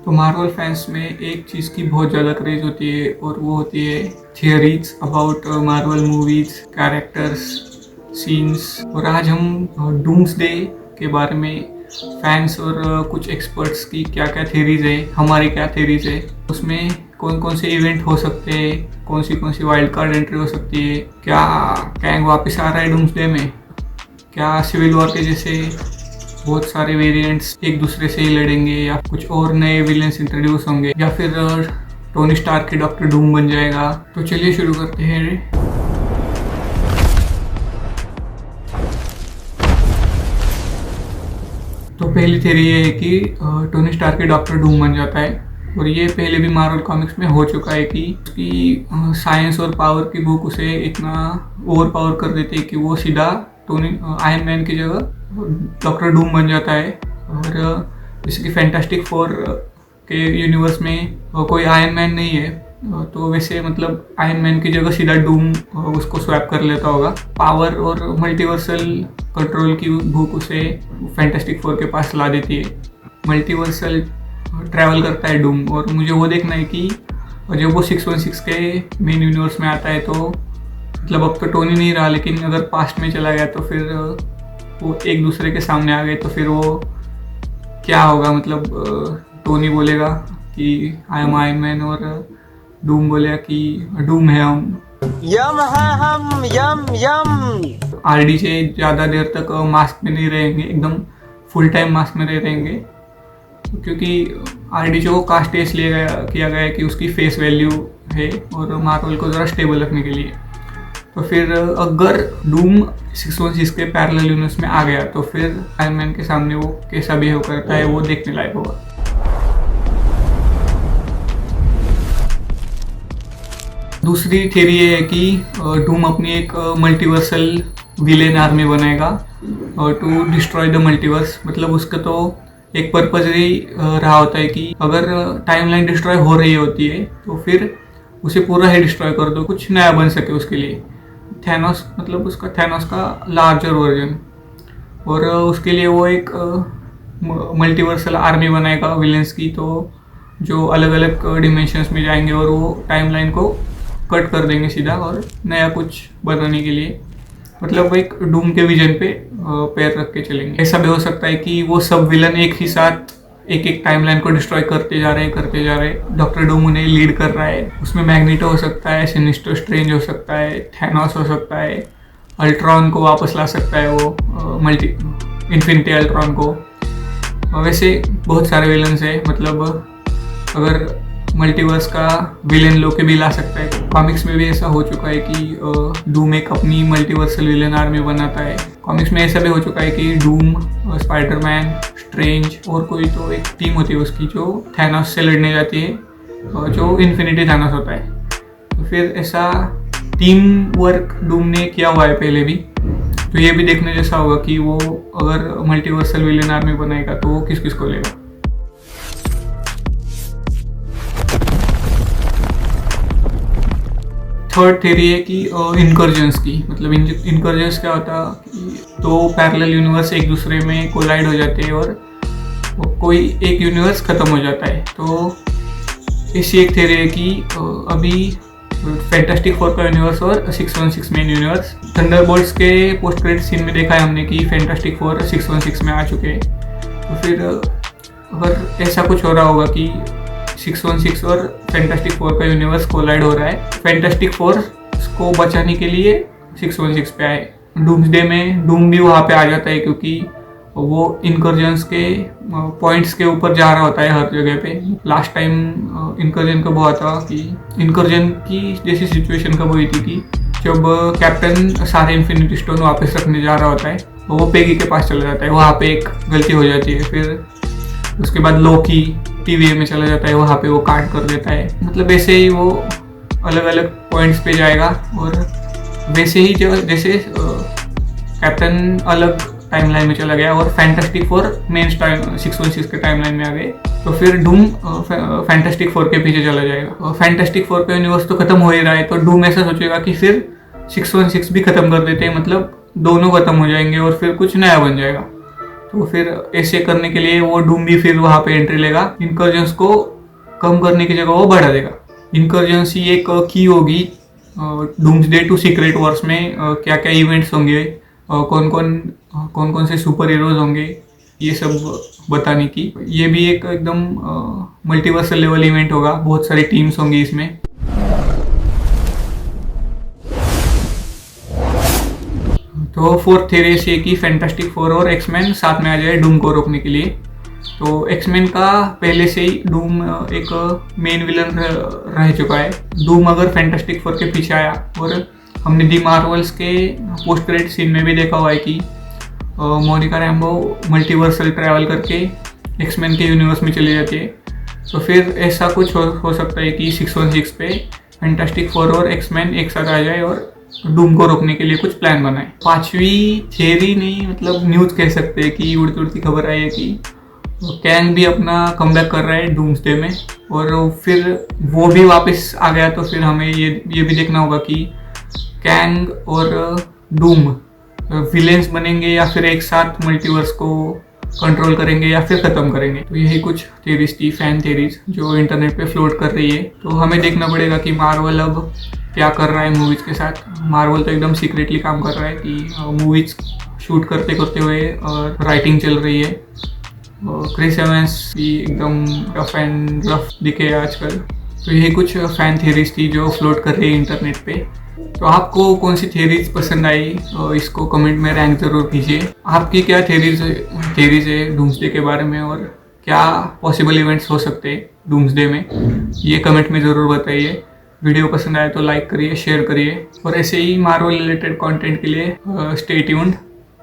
तो Marvel fans में एक चीज़ की बहुत ज़्यादा क्रेज होती है और वो होती है theories about Marvel movies, characters, scenes. और आज हम डूम्सडे के बारे में फैंस और कुछ एक्सपर्ट्स की क्या क्या थेरीज है, हमारी क्या थेरीज है, उसमें कौन कौन से इवेंट हो सकते हैं, कौन सी वाइल्ड कार्ड एंट्री हो सकती है, क्या कैंग वापस आ रहा है डूम्सडे में, क्या सिविल वॉर के जैसे बहुत सारे वेरिएंट्स एक दूसरे से ही लड़ेंगे, या कुछ और नए विलेंस इंट्रोड्यूस होंगे, या फिर टोनी स्टार्क के डॉक्टर डूम बन जाएगा। तो चलिए शुरू करते हैं। तो पहली थ्योरी ये है कि टोनी स्टार्क के डॉक्टर डूम बन जाता है, और ये पहले भी मार्वल कॉमिक्स में हो चुका है कि उसकी साइंस और पावर की बुक उसे इतना ओवर पावर कर देती है कि वो सीधा टोनी आयरन मैन की जगह डॉक्टर डूम बन जाता है। और जैसे कि फैंटास्टिक फोर के यूनिवर्स में कोई आयरन मैन नहीं है, तो वैसे मतलब आयरन मैन की जगह सीधा डूम उसको स्वैप कर लेता होगा। पावर और मल्टीवर्सल कंट्रोल की भूख उसे फैंटास्टिक फोर के पास ला देती है। मल्टीवर्सल ट्रैवल करता है डूम, और मुझे वो देखना है कि जब वो 616 के मेन यूनिवर्स में आता है तो मतलब अब तो टोनी नहीं रहा, लेकिन अगर पास्ट में चला गया तो फिर वो एक दूसरे के सामने आ गए तो फिर वो क्या होगा। मतलब टोनी बोलेगा कि आई एम आयरन मैन, और डूम बोलेगा कि डूम है हम, यम है हम, यम यम। आरडी से ज़्यादा देर तक मास्क में नहीं रहेंगे, एकदम फुल टाइम मास्क में रहेंगे, क्योंकि आरडी को कास्ट टेस्ट किया गया है कि उसकी फेस वैल्यू है और मार्वल को ज़रा स्टेबल रखने के लिए। तो फिर अगर डूम 616 के पैरेलल यूनिवर्स में आ गया तो फिर आयरन मैन के सामने वो कैसा बिहेव करता है वो देखने लायक होगा। दूसरी थ्योरी ये है कि डूम अपनी एक मल्टीवर्सल विलेन आर्मी बनाएगा टू डिस्ट्रॉय द मल्टीवर्स। मतलब उसका तो एक पर्पज ही रहा होता है कि अगर टाइमलाइन डिस्ट्रॉय हो रही होती है तो फिर उसे पूरा ही डिस्ट्रॉय कर दो, कुछ नया बन सके उसके लिए। थैनोस मतलब उसका थैनोस का लार्जर वर्जन, और उसके लिए वो एक मल्टीवर्सल आर्मी बनाएगा विलेंस की, तो जो अलग अलग डिमेंशंस में जाएंगे और वो टाइमलाइन को कट कर देंगे सीधा और नया कुछ बनाने के लिए। मतलब वो एक डूम के विजन पे पैर रख के चलेंगे। ऐसा भी हो सकता है कि वो सब विलन एक ही साथ एक टाइमलाइन को डिस्ट्रॉय करते जा रहे हैं। डॉक्टर डूम उन्हें लीड कर रहा है। उसमें मैग्नेटो हो सकता है, सिनिस्टर स्ट्रेंज हो सकता है, थैनोस हो सकता है, अल्ट्रॉन को वापस ला सकता है वो इन्फिनिटी अल्ट्रॉन को। वैसे बहुत सारे विलन्स है, मतलब अगर मल्टीवर्स का विलेन लोके भी ला सकता है। कॉमिक्स में भी ऐसा हो चुका है कि डूम एक अपनी मल्टीवर्सल विलेन आर्मी बनाता है। कॉमिक्स में ऐसा भी हो चुका है कि डूम, स्पाइडरमैन, स्ट्रेंज और कोई तो एक टीम होती है उसकी जो थैनोस से लड़ने जाती है, जो इन्फिनिटी थैनोस होता है। तो फिर ऐसा टीम वर्क डूम ने किया हुआ है पहले भी, तो ये भी देखने जैसा होगा कि वो अगर मल्टीवर्सल विलेन आर्मी बनाएगा तो वो किस किस को लेगा। थर्ड थ्योरी है कि इनकर्जन्स की। मतलब इनकर्जन्स क्या होता है कि दो पैरेलल यूनिवर्स एक दूसरे में कोलाइड हो जाते हैं और कोई एक यूनिवर्स ख़त्म हो जाता है। तो ऐसी एक थ्योरी है कि अभी फैंटास्टिक फोर का यूनिवर्स और 616 मेन यूनिवर्स, थंडरबोल्ट्स के पोस्ट क्रेडिट सीन में देखा है हमने कि फैंटास्टिक फोर 616 में आ चुके हैं। तो फिर अगर ऐसा कुछ हो रहा होगा कि 616 और फैंटास्टिक फोर का यूनिवर्स कोलाइड हो रहा है, फैंटास्टिक फोर को बचाने के लिए 616 पे आए। डूम्सडे में डूम भी वहाँ पे आ जाता है, क्योंकि वो इनकर्जन्स के पॉइंट्स के ऊपर जा रहा होता है हर जगह पे। लास्ट टाइम इनकर्जन कब हुआ था कि इनकर्जन की जैसी सिचुएशन कब हुई थी कि जब कैप्टन सारे इन्फिनिटी स्टोन वापस रखने जा रहा होता है, वो पेगी के पास चला जाता है, वहाँ पे एक गलती हो जाती है। फिर उसके बाद लोकी TVA में चला जाता है, वहाँ पे वो काट कर देता है। मतलब ऐसे ही वो अलग अलग पॉइंट्स पे जाएगा, और वैसे ही जैसे कैप्टन अलग टाइमलाइन में चला गया और फैंटास्टिक फोर मेन 616 के टाइमलाइन में आ गए, तो फिर डूम फैंटास्टिक फोर के पीछे चला जाएगा। फैंटास्टिक फोर का यूनिवर्स तो खत्म हो ही रहा है, तो डूम ऐसा सोचेगा कि फिर 616 भी खत्म कर देते हैं, मतलब दोनों खत्म हो जाएंगे और फिर कुछ नया बन जाएगा। तो फिर ऐसे करने के लिए वो डूम भी फिर वहाँ पे एंट्री लेगा, इनकर्जन्स को कम करने की जगह वो बढ़ा देगा। इनकर्जन्स ही एक की होगी डूम्सडे टू सीक्रेट वॉर्स में क्या क्या इवेंट्स होंगे, कौन कौन से सुपर हीरोज होंगे, ये सब बताने की। ये भी एक एकदम मल्टीवर्सल लेवल इवेंट होगा, बहुत सारी टीम्स होंगी इसमें। तो फोर्थ थ्योरी ये कि फैंटास्टिक फोर और एक्समैन साथ में आ जाए डूम को रोकने के लिए। तो एक्समैन का पहले से ही डूम एक मेन विलन रह चुका है। डूम अगर फैंटास्टिक फोर के पीछे आया, और हमने दी मार्वल्स के पोस्ट क्रेडिट सीन में भी देखा हुआ है कि मोनिका रैम्बो मल्टीवर्सल ट्रैवल करके एक्समैन के यूनिवर्स में चली जाती है। तो फिर ऐसा कुछ हो सकता है कि 616 पे फैंटास्टिक फोर और एक्समैन एक साथ आ जाए और डूम को रोकने के लिए कुछ प्लान बनाए। पांचवी थियरी नहीं, मतलब न्यूज़ कह सकते हैं कि उड़ती उड़ती खबर आई है कि कैंग भी अपना कमबैक कर रहा है डूम्सडे में, और फिर वो भी वापस आ गया तो फिर हमें ये भी देखना होगा कि कैंग और डूम विलेंस बनेंगे या फिर एक साथ मल्टीवर्स को कंट्रोल करेंगे या फिर ख़त्म करेंगे। तो यही कुछ थियरीज थी, फैन थियरीज जो इंटरनेट पे फ्लोट कर रही है। तो हमें देखना पड़ेगा कि मार्वल अब क्या कर रहा है मूवीज़ के साथ। मार्वल तो एकदम सीक्रेटली काम कर रहा है कि मूवीज़ शूट करते हुए राइटिंग चल रही है। क्रिस एवंस भी एकदम रफ एंड रफ दिखे आजकल। तो यही कुछ फैन थियरीज थी जो फ्लोट कर रही है इंटरनेट पे। तो आपको कौन सी थियरीज पसंद आई, इसको कमेंट में रैंक ज़रूर कीजिए। आपकी क्या थियरीज है डूम्सडे के बारे में, और क्या पॉसिबल इवेंट्स हो सकते हैं डूम्सडे में, ये कमेंट में ज़रूर बताइए। वीडियो पसंद आए तो लाइक करिए, शेयर करिए, और ऐसे ही मार्वल रिलेटेड कंटेंट के लिए स्टे ट्यून्ड।